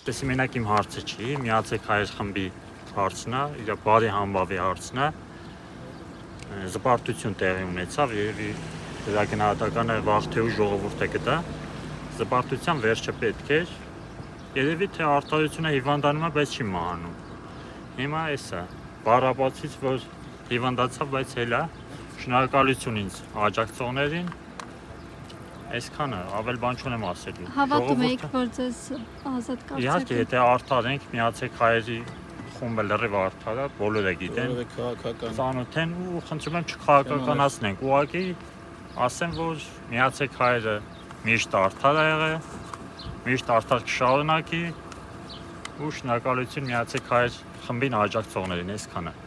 Տեսի մենակ իմ հարցը չի, միացեք հայեր խմբի հարցն է, իր բարի համբավի հարցն է, զպարտություն տեղի ունեցավ եւ դրա գնահատականը վաղ թե ուշ ժողովուրդը կտա, զպարտության վերջը պետք էր, երևի թե արտադրությունը հիվանդանում է, բայց չի մահանում, հիմա էսա, բառապացից, որ հիվանդացավ, բայց հելա, շնորհակալություն ինձ աջակցողներին, այսքանը, ավել բան չունեմ ասելու։ Հավատում եք, որ ձեզ ազատ կարծեք։ Իհարկե, եթե արդար ենք, միացեք հայերի խումբը լրիվ արդար է, բոլորը գիտեն, ծանոթ են ու խնդրում եմ չքաղաքականացնենք, ուղղակի ասեմ, որ միացեք հայերը միշտ արդար է եղել, միշտ արդար կշարունակի ու շնորհակալություն միացեք հայեր խմբին աջակցողներին, այսքանը։